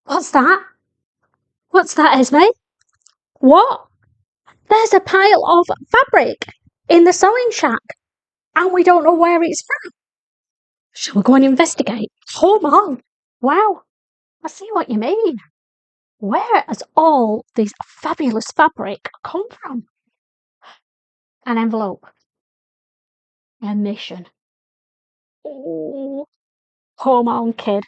What's that? What's that, Esme? What? There's a pile of fabric in the sewing shack, and we don't know where it's from. Shall we go and investigate? Come on. Wow, I see what you mean. Where has all this fabulous fabric come from? An envelope. A mission. Oh, come on, kid.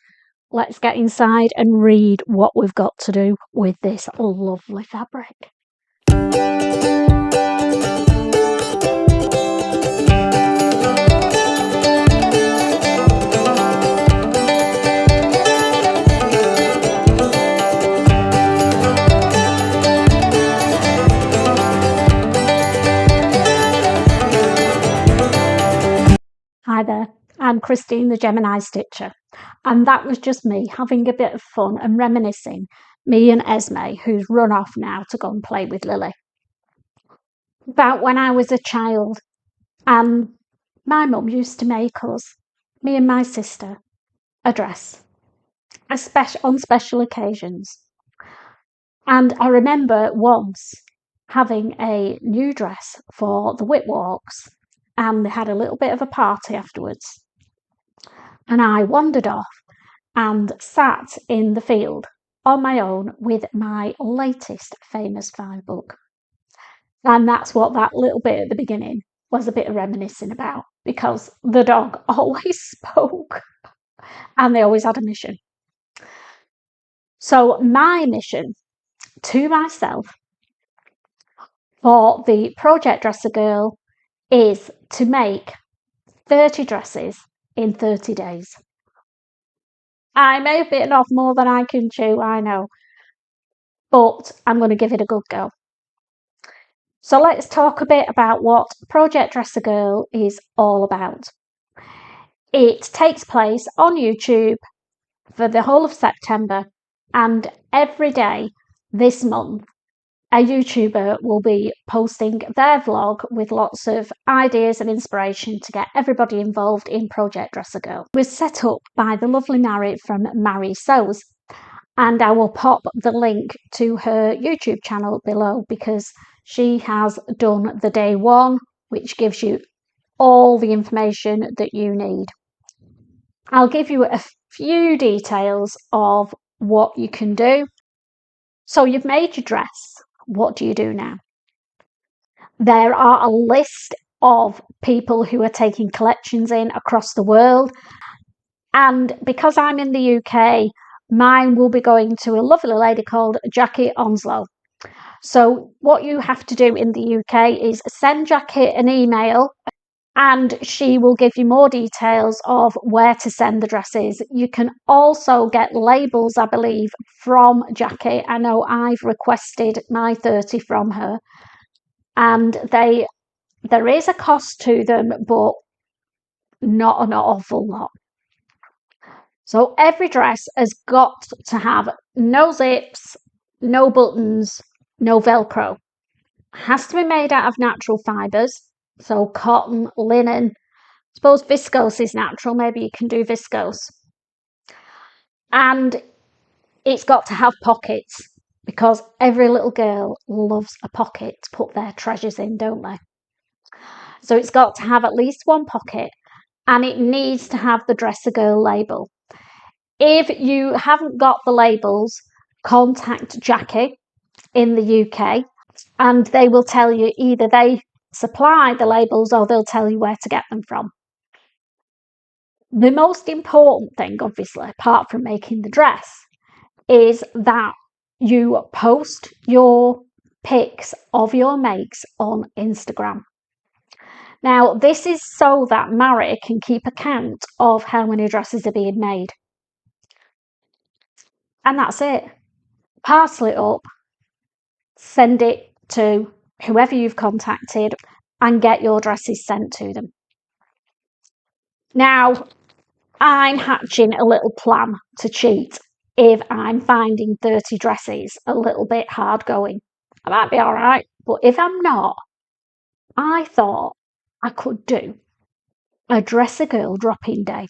Let's get inside and read what we've got to do with this lovely fabric. Hi there, I'm Christine the Gemini Stitcher, and that was just me having a bit of fun and reminiscing, me and Esme, who's run off now to go and play with Lily, about when I was a child and my mum used to make us, me and my sister, a dress, on special occasions. And I remember once having a new dress for the Whitwalks, and they had a little bit of a party afterwards. And I wandered off and sat in the field on my own with my latest Famous Five book. And that's what that little bit at the beginning was a bit of reminiscing about, because the dog always spoke and they always had a mission. So my mission to myself for the Project Dresser Girl is to make 30 dresses in 30 days. I may have bitten off more than I can chew, I know, but I'm going to give it a good go. So let's talk a bit about what Project Dresser Girl is all about. It takes place on YouTube for the whole of September, and every day this month a YouTuber will be posting their vlog with lots of ideas and inspiration to get everybody involved in Project Dresser Girl. It was set up by the lovely Mary from Mary Sews, and I will pop the link to her YouTube channel below because she has done the day one, which gives you all the information that you need. I'll give you a few details of what you can do. So you've made your dress. What do you do now? There are a list of people who are taking collections in across the world. And because I'm in the UK, mine will be going to a lovely lady called Jackie Onslow. So what you have to do in the UK is send Jackie an email and she will give you more details of where to send the dresses. You can also get labels, I believe, from Jackie. I know I've requested my 30 from her, and there is a cost to them, but not an awful lot. So every dress has got to have no zips, no buttons, no Velcro. It has to be made out of natural fibres, so cotton, linen. I suppose viscose is natural, maybe you can do viscose. And it's got to have pockets, because every little girl loves a pocket to put their treasures in, don't they? So it's got to have at least one pocket, and it needs to have the Dresser Girl label. If you haven't got the labels, contact Jackie in the UK and they will tell you, either they supply the labels or they'll tell you where to get them from. The most important thing, obviously, apart from making the dress, is that you post your pics of your makes on Instagram. Now, this is so that Mary can keep account of how many dresses are being made. And that's it. Parcel it up, send it to whoever you've contacted, and get your dresses sent to them. Now, I'm hatching a little plan to cheat if I'm finding 30 dresses a little bit hard going. I might be all right, but if I'm not, I thought I could do a Dresser Girl drop-in day.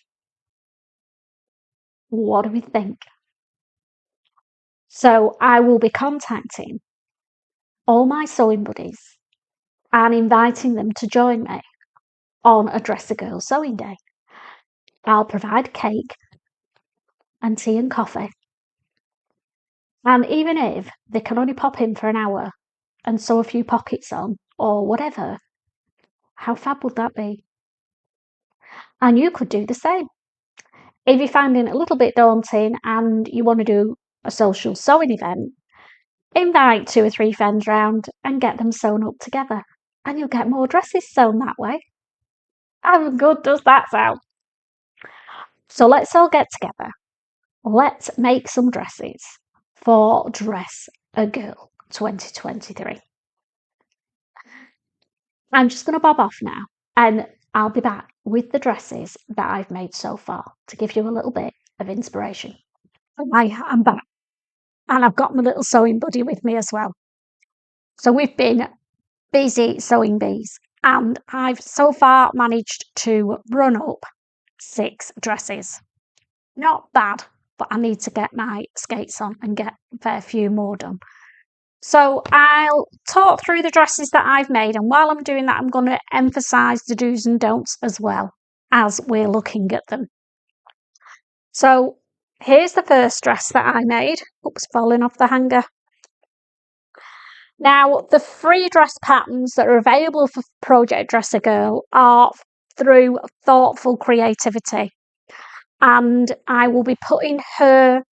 What do we think? So I will be contacting all my sewing buddies and inviting them to join me on a Dress a Girl sewing day. I'll provide cake and tea and coffee. And even if they can only pop in for an hour and sew a few pockets on or whatever, how fab would that be? And you could do the same. If you're finding it a little bit daunting and you want to do a social sewing event, invite 2 or 3 friends round and get them sewn up together, and you'll get more dresses sewn that way. How good does that sound? So let's all get together. Let's make some dresses for Dress a Girl 2023. I'm just going to bob off now, and I'll be back with the dresses that I've made so far to give you a little bit of inspiration. I'm back, and I've got my little sewing buddy with me as well. So we've been busy sewing bees, and I've so far managed to run up 6 dresses. Not bad, but I need to get my skates on and get a fair few more done. So I'll talk through the dresses that I've made, and while I'm doing that, I'm going to emphasise the do's and don'ts as well as we're looking at them. So here's the first dress that I made. Oops, falling off the hanger. Now, the free dress patterns that are available for Project Dress a Girl are through thoughtful creativity, and I will be putting her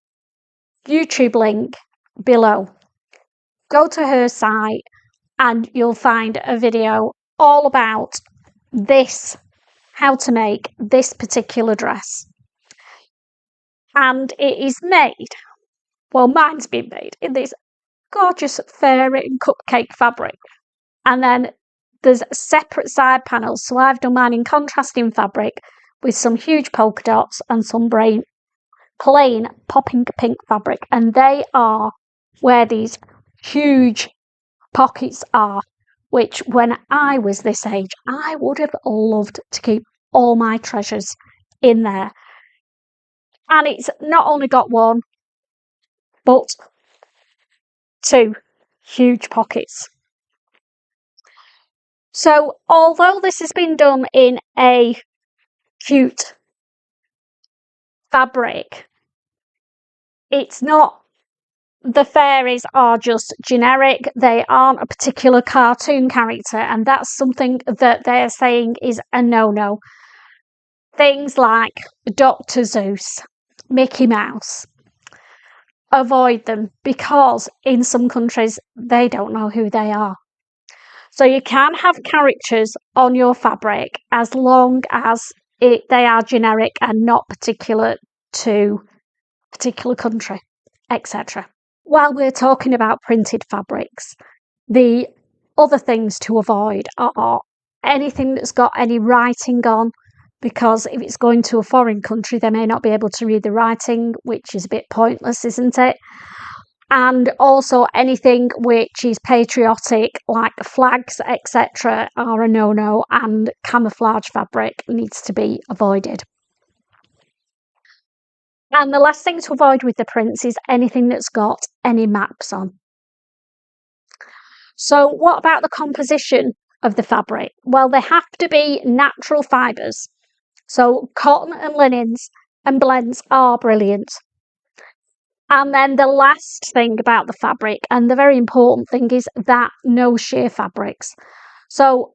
YouTube link below. Go to her site and you'll find a video all about this, how to make this particular dress. And it is made, well, mine's been made in this gorgeous fairy and cupcake fabric. And then there's separate side panels. So I've done mine in contrasting fabric with some huge polka dots and some plain popping pink fabric. And they are where these huge pockets are, which when I was this age, I would have loved to keep all my treasures in there. And it's not only got one, but 2 huge pockets. So although this has been done in a cute fabric, it's not, the fairies are just generic. They aren't a particular cartoon character, and that's something that they're saying is a no-no. Things like Dr. Seuss, Mickey Mouse, avoid them, because in some countries they don't know who they are. So you can have characters on your fabric as long as they are generic and not particular to a particular country, etc. While we're talking about printed fabrics, the other things to avoid are anything that's got any writing on, because if it's going to a foreign country, they may not be able to read the writing, which is a bit pointless, isn't it? And also anything which is patriotic, like flags, etc., are a no-no, and camouflage fabric needs to be avoided. And the last thing to avoid with the prints is anything that's got any maps on. So what about the composition of the fabric? Well, they have to be natural fibres. So cotton and linens and blends are brilliant. And then the last thing about the fabric, and the very important thing, is that no sheer fabrics. So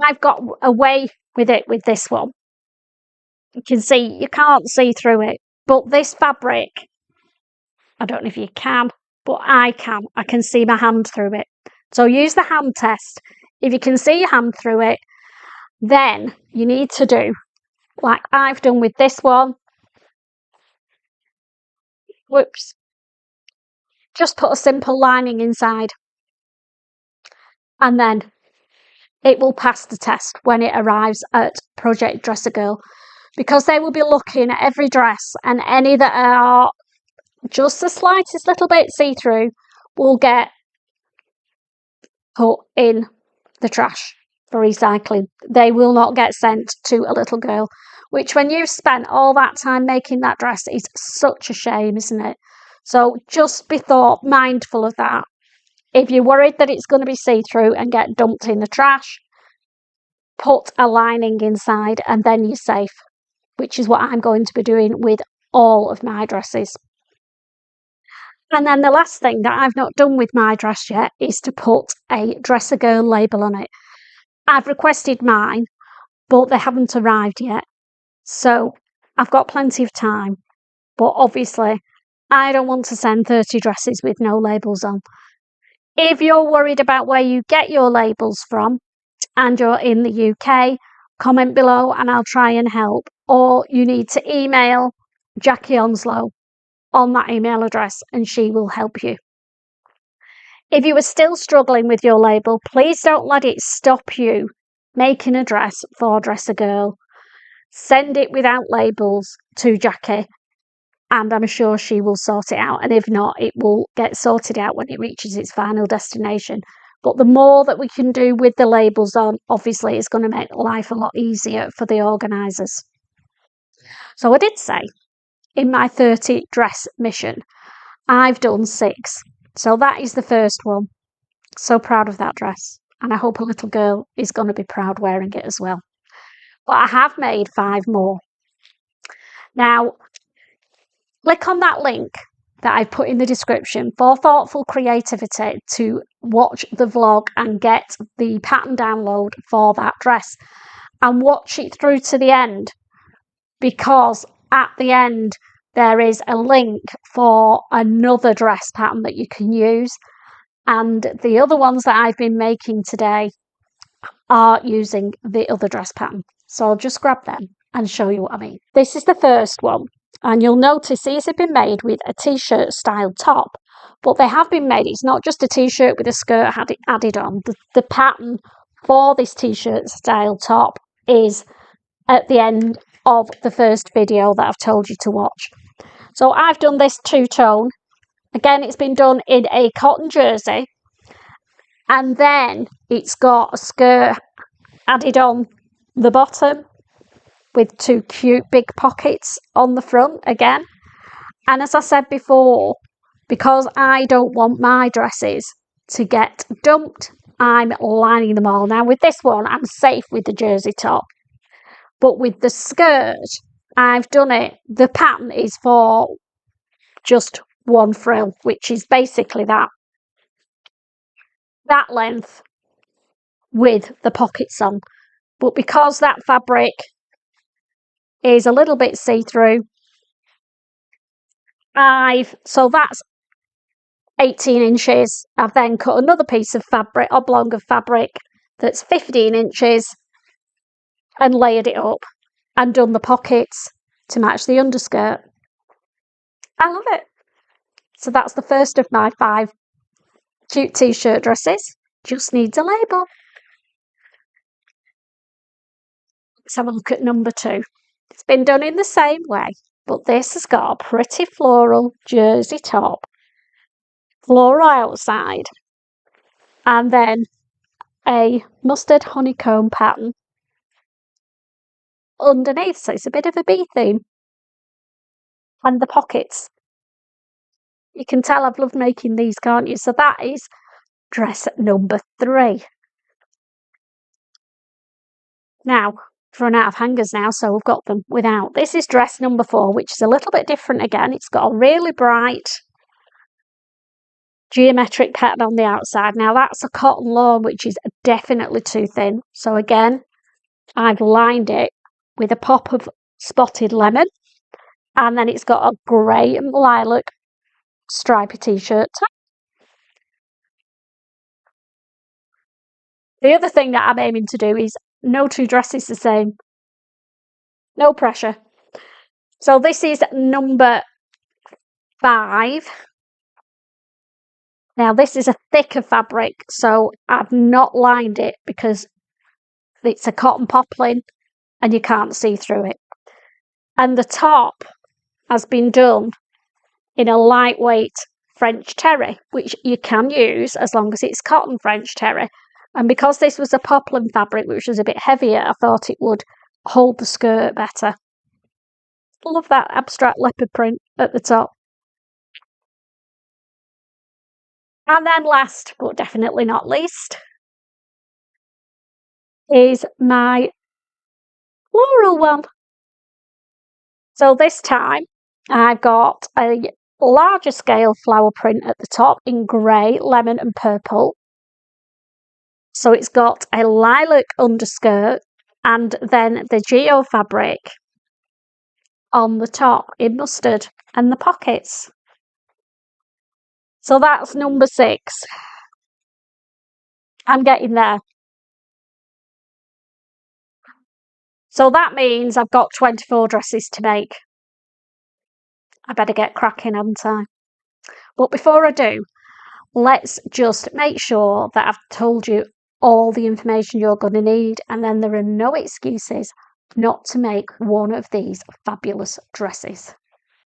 I've got away with it with this one. You can see, you can't see through it, but this fabric, I don't know if you can, but I can see my hand through it. So use the hand test. If you can see your hand through it, then you need to do like I've done with this one. Whoops. Just put a simple lining inside, and then it will pass the test when it arrives at Project Dress a Girl, because they will be looking at every dress, and any that are just the slightest little bit see-through will get put in the trash for recycling. They will not get sent to a little girl, which when you've spent all that time making that dress is such a shame, isn't it? So just be mindful of that. If you're worried that it's going to be see-through and get dumped in the trash, put a lining inside and then you're safe, which is what I'm going to be doing with all of my dresses. And then the last thing that I've not done with my dress yet is to put a Dresser Girl label on it. I've requested mine, but they haven't arrived yet. So I've got plenty of time. But obviously, I don't want to send 30 dresses with no labels on. If you're worried about where you get your labels from and you're in the UK, comment below and I'll try and help. Or you need to email Jackie Onslow on that email address and she will help you. If you are still struggling with your label, please don't let it stop you making a dress for Dresser Girl. Send it without labels to Jackie and I'm sure she will sort it out. And if not, it will get sorted out when it reaches its final destination. But the more that we can do with the labels on, obviously, it's going to make life a lot easier for the organisers. So I did say in my 30 dress mission, I've done 6. So that is the first one. So proud of that dress. And I hope a little girl is going to be proud wearing it as well. But I have made 5 more. Now, click on that link that I've put in the description for Thoughtful Creativity to watch the vlog and get the pattern download for that dress. And watch it through to the end, because at the end there is a link for another dress pattern that you can use. And the other ones that I've been making today are using the other dress pattern. So I'll just grab them and show you what I mean. This is the first one. And you'll notice these have been made with a t-shirt style top. But they have been made, it's not just a t-shirt with a skirt added on. The pattern for this t-shirt style top is at the end of the first video that I've told you to watch. So I've done this two-tone. Again, it's been done in a cotton jersey. And then it's got a skirt added on the bottom with 2 cute big pockets on the front again. And as I said before, because I don't want my dresses to get dumped, I'm lining them all. Now with this one, I'm safe with the jersey top. But with the skirt, I've done it. The pattern is for just one frill, which is basically that length with the pockets on. But because that fabric is a little bit see-through, so that's 18 inches. I've then cut another piece of fabric, oblong of fabric, that's 15 inches and layered it up and done the pockets to match the underskirt. I love it. So that's the first of my 5 cute t-shirt dresses. Just needs a label. Let's have a look at number 2. It's been done in the same way, but this has got a pretty floral jersey top, floral outside, and then a mustard honeycomb pattern underneath. So it's a bit of a bee theme. And the pockets. You can tell I've loved making these, can't you? So that is dress number 3. Now, I've run out of hangers now, so we've got them without. This is dress number 4, which is a little bit different again. It's got a really bright geometric pattern on the outside. Now that's a cotton lawn, which is definitely too thin. So again, I've lined it with a pop of spotted lemon, and then it's got a grey and lilac stripy t-shirt top. The other thing that I'm aiming to do is no 2 dresses the same. No pressure. So this is number 5. Now this is a thicker fabric, so I've not lined it because it's a cotton poplin and you can't see through it. And the top has been done in a lightweight French terry, which you can use as long as it's cotton French terry. And because this was a poplin fabric, which was a bit heavier, I thought it would hold the skirt better. Love that abstract leopard print at the top. And then last, but definitely not least, is my floral one. So this time I've got a larger scale flower print at the top in grey, lemon and purple. So it's got a lilac underskirt and then the geo fabric on the top in mustard and the pockets. So that's number 6. I'm getting there. So that means I've got 24 dresses to make. I better get cracking, haven't I? But before I do, let's just make sure that I've told you all the information you're going to need, and then there are no excuses not to make one of these fabulous dresses.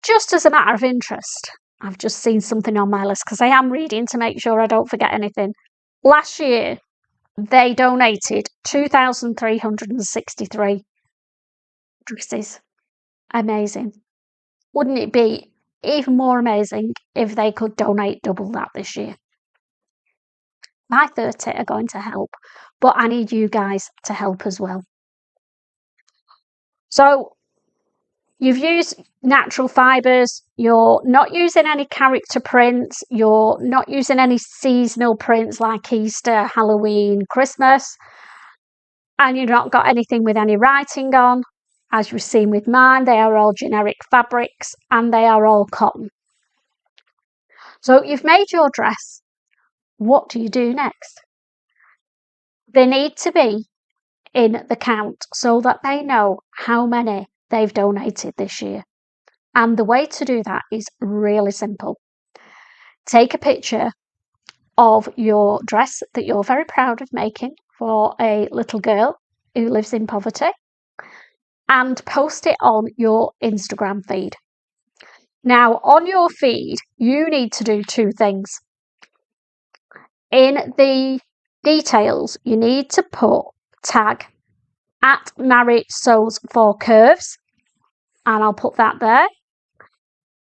Just as a matter of interest, I've just seen something on my list because I am reading to make sure I don't forget anything. Last year, they donated 2,363 dresses. Amazing. Wouldn't it be even more amazing if they could donate double that this year? My 30 are going to help, but I need you guys to help as well. So you've used natural fibres, you're not using any character prints, you're not using any seasonal prints like Easter, Halloween, Christmas, and you've not got anything with any writing on. As you've seen with mine, they are all generic fabrics and they are all cotton. So you've made your dress. What do you do next? They need to be in the count so that they know how many they've donated this year. And the way to do that is really simple. Take a picture of your dress that you're very proud of making for a little girl who lives in poverty and post it on your Instagram feed. Now, on your feed, you need to do 2 things. In the details, you need to tag at Mary Sews for Curves, and I'll put that there.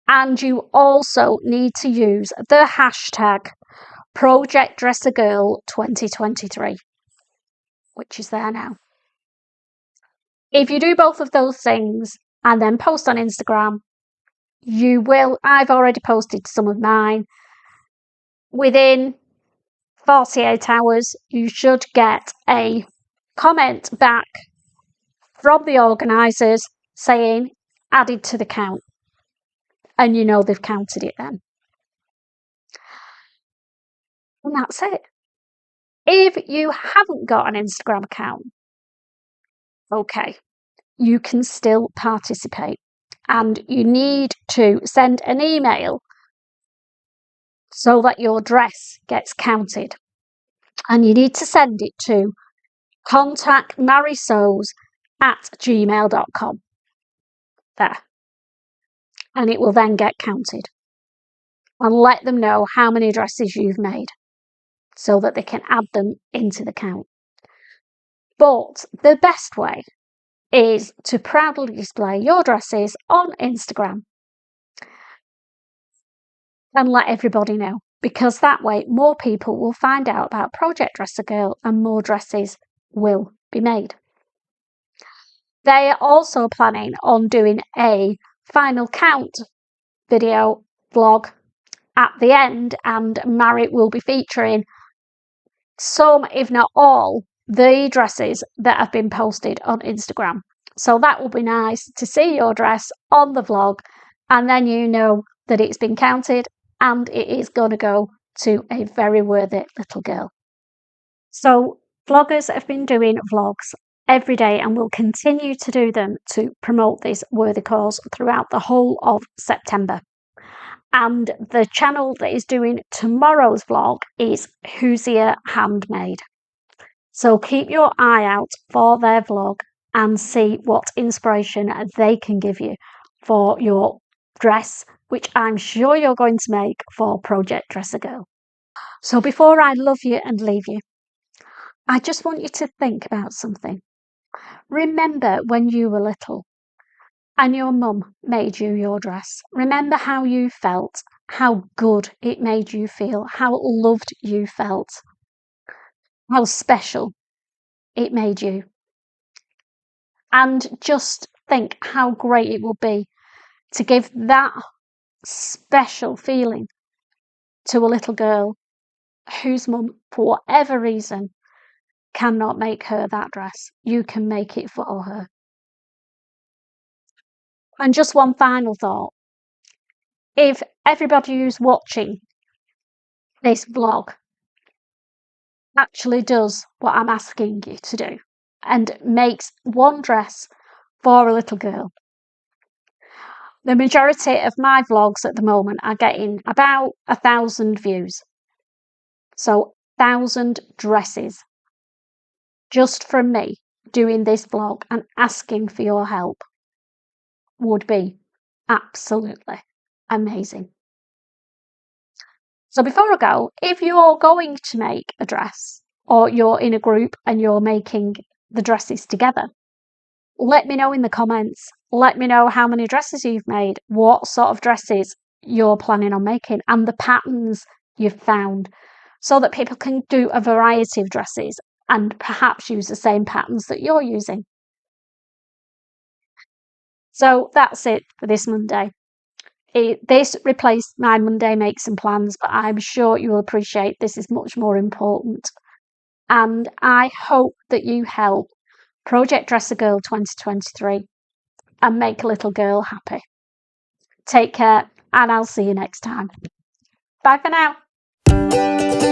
And you also need to use the hashtag Project Dress a Girl 2023, which is there now. If you do both of those things and then post on Instagram, I've already posted some of mine. Within 48 hours, you should get a comment back from the organisers saying added to the count. And you know they've counted it then. And that's it. If you haven't got an Instagram account, okay, you can still participate. And you need to send an email so that your dress gets counted. And you need to send it to contactmarysews@gmail.com. There. And it will then get counted. And let them know how many dresses you've made so that they can add them into the count. But the best way is to proudly display your dresses on Instagram and let everybody know, because that way more people will find out about Project Dress a Girl and more dresses will be made. They are also planning on doing a final count video vlog at the end, and Mary will be featuring some, if not all, the dresses that have been posted on Instagram. So that will be nice to see your dress on the vlog, and then you know that it's been counted and it is going to go to a very worthy little girl. So vloggers have been doing vlogs every day and will continue to do them to promote this worthy cause throughout the whole of September. And the channel that is doing tomorrow's vlog is Hoosier Handmade. So keep your eye out for their vlog and see what inspiration they can give you for your dress, which I'm sure you're going to make for Project Dress a Girl. So before I love you and leave you, I just want you to think about something. Remember when you were little and your mum made you your dress. Remember how you felt, how good it made you feel, how loved you felt, how special it made you. And just think how great it will be to give that special feeling to a little girl whose mum, for whatever reason, cannot make her that dress. You can make it for her. And just one final thought. If everybody who's watching this vlog actually does what I'm asking you to do and makes one dress for a little girl, the majority of my vlogs at the moment are getting about 1,000 views. So 1,000 dresses just from me doing this vlog and asking for your help would be absolutely amazing. So before I go, if you're going to make a dress or you're in a group and you're making the dresses together, let me know in the comments. Let me know how many dresses you've made, what sort of dresses you're planning on making, and the patterns you've found, so that people can do a variety of dresses and perhaps use the same patterns that you're using. So that's it for this Monday. This replaced my Monday Make Some Plans, but I'm sure you will appreciate this is much more important. And I hope that you help Project Dress a Girl 2023 and make a little girl happy. Take care, and I'll see you next time. Bye for now.